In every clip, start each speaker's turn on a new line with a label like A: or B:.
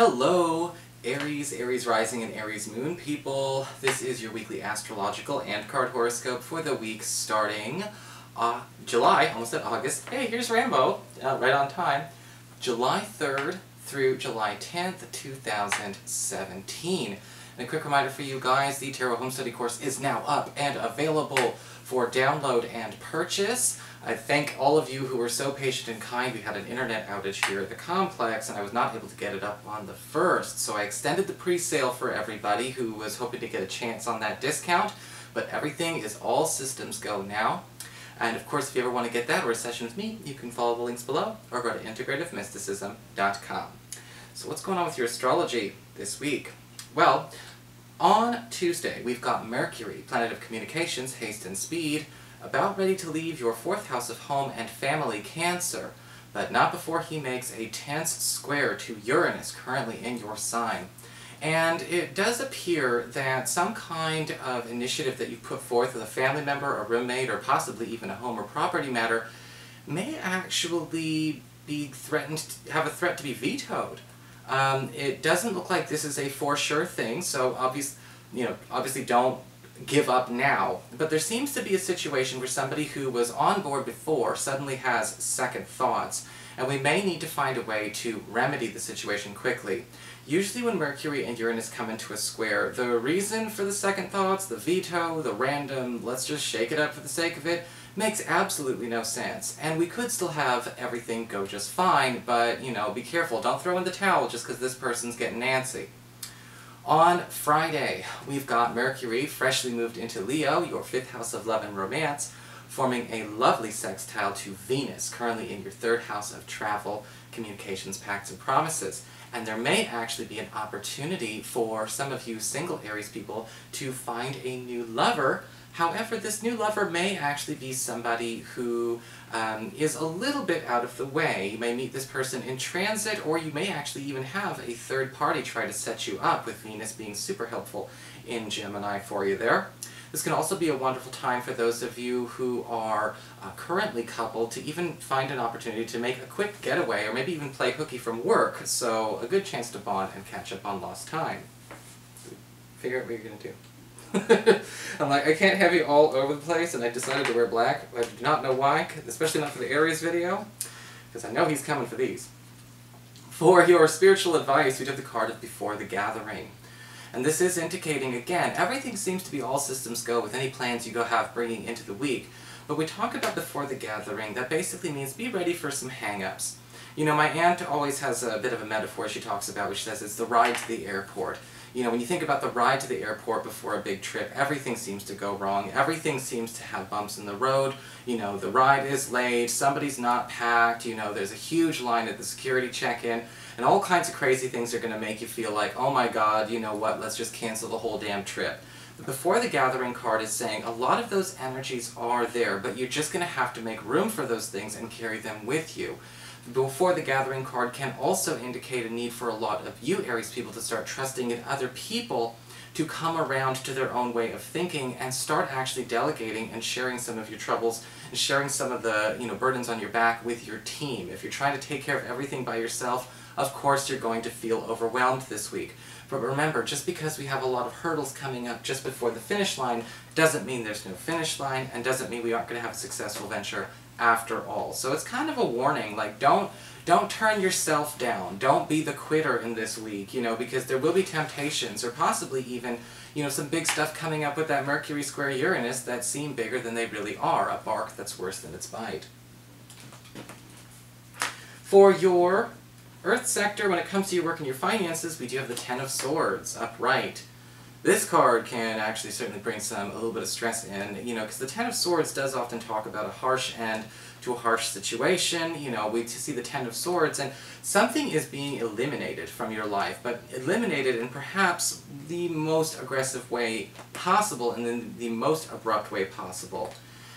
A: Hello, Aries, Aries Rising, and Aries Moon people. This is your weekly astrological and card horoscope for the week starting July, almost at August. Hey, here's Rambo, right on time. July 3rd through July 10th, 2017. And a quick reminder for you guys, the Tarot Home Study course is now up and available for download and purchase. I thank all of you who were so patient and kind. We had an internet outage here at the complex and I was not able to get it up on the 1st, so I extended the pre-sale for everybody who was hoping to get a chance on that discount, but everything is all systems go now. And of course, if you ever want to get that or a session with me, you can follow the links below or go to integrativemysticism.com. So what's going on with your astrology this week? Well, on Tuesday, we've got Mercury, planet of communications, haste and speed, about ready to leave your 4th house of home and family, Cancer, but not before he makes a tense square to Uranus, currently in your sign. And it does appear that some kind of initiative that you put forth with a family member, a roommate, or possibly even a home or property matter may actually be threatened, have a threat to be vetoed. It doesn't look like this is a for sure thing, so obviously don't give up now. But there seems to be a situation where somebody who was on board before suddenly has second thoughts, and we may need to find a way to remedy the situation quickly. Usually when Mercury and Uranus come into a square, the reason for the second thoughts, the veto, the random, let's just shake it up for the sake of it, makes absolutely no sense. And we could still have everything go just fine, but, be careful. Don't throw in the towel just because this person's getting antsy. On Friday, we've got Mercury, freshly moved into Leo, your 5th house of love and romance, forming a lovely sextile to Venus, currently in your 3rd house of travel, communications, pacts, and promises. And there may actually be an opportunity for some of you single Aries people to find a new lover. However, this new lover may actually be somebody who is a little bit out of the way. You may meet this person in transit, or you may actually even have a third party try to set you up, with Venus being super helpful in Gemini for you there. This can also be a wonderful time for those of you who are currently coupled to even find an opportunity to make a quick getaway, or maybe even play hooky from work, so a good chance to bond and catch up on lost time. Figure out what you're going to do. I'm like, I can't have you all over the place, and I decided to wear black. I do not know why, especially not for the Aries video, because I know he's coming for these. For your spiritual advice, we did the card of Before the Gathering. And this is indicating, again, everything seems to be all systems go with any plans you have bringing into the week. But we talk about Before the Gathering, that basically means be ready for some hang-ups. My aunt always has a bit of a metaphor she talks about, which says it's the ride to the airport. When you think about the ride to the airport before a big trip, everything seems to go wrong. Everything seems to have bumps in the road. The ride is late, somebody's not packed, there's a huge line at the security check-in, and all kinds of crazy things are going to make you feel like, oh my god, let's just cancel the whole damn trip. The Before the Gathering card is saying a lot of those energies are there, but you're just going to have to make room for those things and carry them with you. The Before the Gathering card can also indicate a need for a lot of you Aries people to start trusting in other people to come around to their own way of thinking and start actually delegating and sharing some of your troubles and sharing some of the burdens on your back with your team. If you're trying to take care of everything by yourself, of course you're going to feel overwhelmed this week. But remember, just because we have a lot of hurdles coming up just before the finish line doesn't mean there's no finish line, and doesn't mean we aren't going to have a successful venture after all. So it's kind of a warning, like don't turn yourself down. Don't be the quitter in this week, because there will be temptations, or possibly even, some big stuff coming up with that Mercury square Uranus that seem bigger than they really are, a bark that's worse than its bite. For your Earth sector, when it comes to your work and your finances, we do have the Ten of Swords upright. This card can actually certainly bring a little bit of stress in, because the Ten of Swords does often talk about a harsh end to a harsh situation. We see the Ten of Swords, and something is being eliminated from your life, but eliminated in perhaps the most aggressive way possible, and in the most abrupt way possible.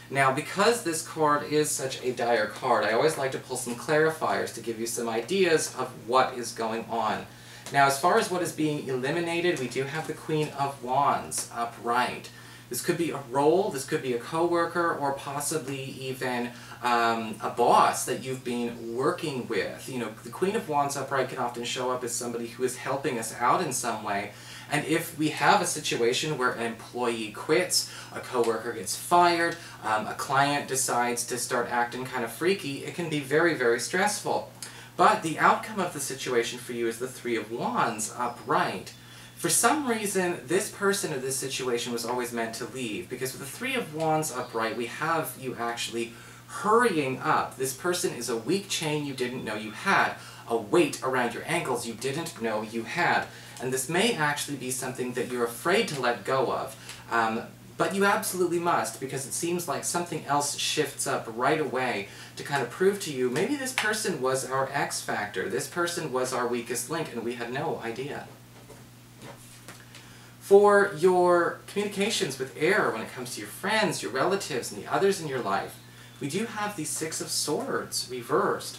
A: Now, because this card is such a dire card, I always like to pull some clarifiers to give you some ideas of what is going on. Now, as far as what is being eliminated, we do have the Queen of Wands upright. This could be a role, this could be a coworker, or possibly even a boss that you've been working with. You know, the Queen of Wands upright can often show up as somebody who is helping us out in some way. And if we have a situation where an employee quits, a coworker gets fired, a client decides to start acting kind of freaky, it can be very, very stressful. But the outcome of the situation for you is the Three of Wands upright. For some reason, this person or this situation was always meant to leave, because with the Three of Wands upright, we have you actually hurrying up. This person is a weak chain you didn't know you had, a weight around your ankles you didn't know you had. And this may actually be something that you're afraid to let go of. But you absolutely must, because it seems like something else shifts up right away to kind of prove to you, maybe this person was our X factor, this person was our weakest link, and we had no idea. For your communications with air, when it comes to your friends, your relatives, and the others in your life, we do have the Six of Swords reversed.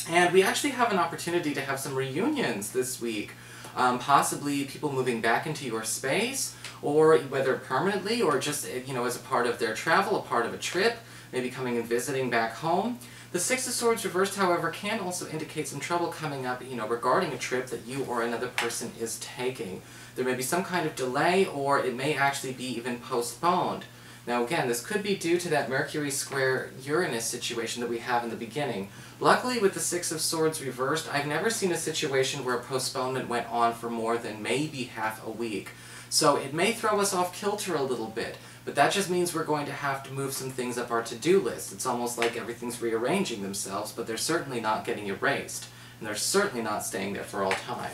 A: And we actually have an opportunity to have some reunions this week. Possibly people moving back into your space, or whether permanently or just, you know, as a part of their travel, a part of a trip, maybe coming and visiting back home. The Six of Swords reversed, however, can also indicate some trouble coming up, you know, regarding a trip that you or another person is taking. There may be some kind of delay, or it may actually be even postponed. Now again, this could be due to that Mercury square Uranus situation that we have in the beginning. Luckily, with the Six of Swords reversed, I've never seen a situation where a postponement went on for more than maybe half a week. So it may throw us off kilter a little bit, but that just means we're going to have to move some things up our to-do list. It's almost like everything's rearranging themselves, but they're certainly not getting erased, and they're certainly not staying there for all time.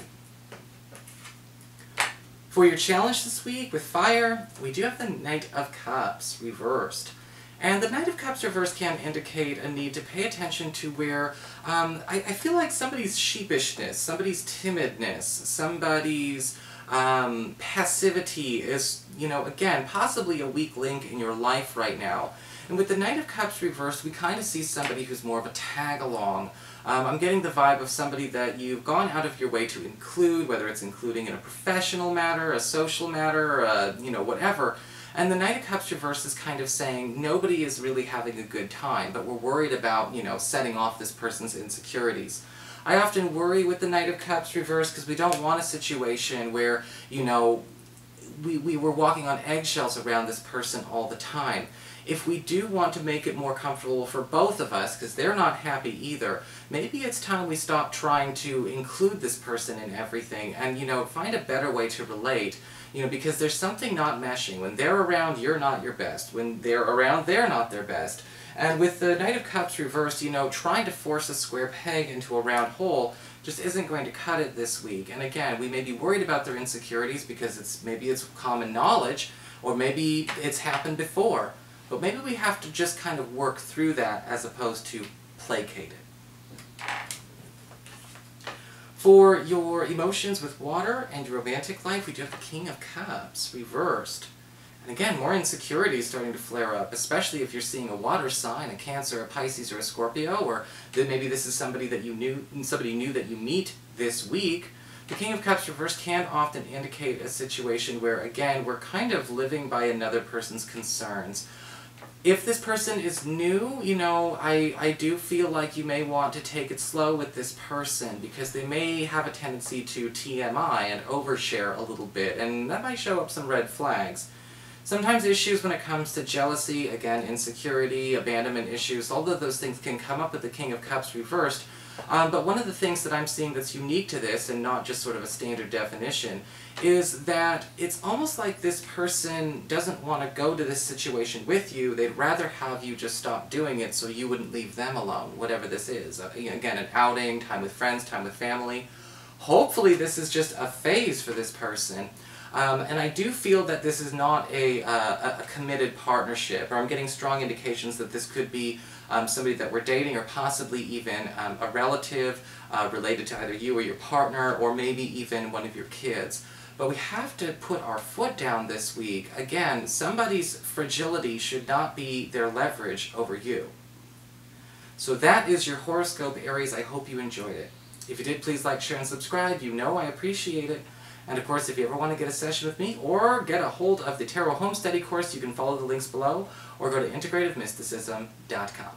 A: For your challenge this week with fire, we do have the Knight of Cups reversed. And the Knight of Cups reversed can indicate a need to pay attention to where, I feel like somebody's sheepishness, somebody's timidness, somebody's passivity is, you know, again, possibly a weak link in your life right now. And with the Knight of Cups reversed, we kind of see somebody who's more of a tag-along. I'm getting the vibe of somebody that you've gone out of your way to include, whether it's including in a professional matter, a social matter, you know, whatever. And the Knight of Cups reversed is kind of saying nobody is really having a good time, but we're worried about, you know, setting off this person's insecurities. I often worry with the Knight of Cups reversed because we don't want a situation where, you know, we were walking on eggshells around this person all the time. If we do want to make it more comfortable for both of us, because they're not happy either, maybe it's time we stop trying to include this person in everything and, you know, find a better way to relate. You know, because there's something not meshing. When they're around, you're not your best. When they're around, they're not their best. And with the Knight of Cups reversed, you know, trying to force a square peg into a round hole just isn't going to cut it this week. And again, we may be worried about their insecurities because maybe it's common knowledge, or maybe it's happened before. But maybe we have to just kind of work through that as opposed to placate it. For your emotions with water and your romantic life, we do have the King of Cups reversed. And again, more insecurity is starting to flare up, especially if you're seeing a water sign, a Cancer, a Pisces, or a Scorpio, or that maybe this is somebody that somebody new that you meet this week. The King of Cups reversed can often indicate a situation where, again, we're kind of living by another person's concerns. If this person is new, you know, I do feel like you may want to take it slow with this person because they may have a tendency to TMI and overshare a little bit, and that might show up some red flags. Sometimes issues when it comes to jealousy, again, insecurity, abandonment issues, all of those things can come up with the King of Cups reversed. But one of the things that I'm seeing that's unique to this, and not just sort of a standard definition, is that it's almost like this person doesn't want to go to this situation with you. They'd rather have you just stop doing it so you wouldn't leave them alone, whatever this is. Again, an outing, time with friends, time with family. Hopefully this is just a phase for this person. And I do feel that this is not a committed partnership, or I'm getting strong indications that this could be somebody that we're dating, or possibly even a relative related to either you or your partner, or maybe even one of your kids. But we have to put our foot down this week. Again, somebody's fragility should not be their leverage over you. So that is your horoscope, Aries. I hope you enjoyed it. If you did, please like, share, and subscribe. You know I appreciate it. And of course, if you ever want to get a session with me or get a hold of the Tarot Home Study course, you can follow the links below or go to integrativemysticism.com.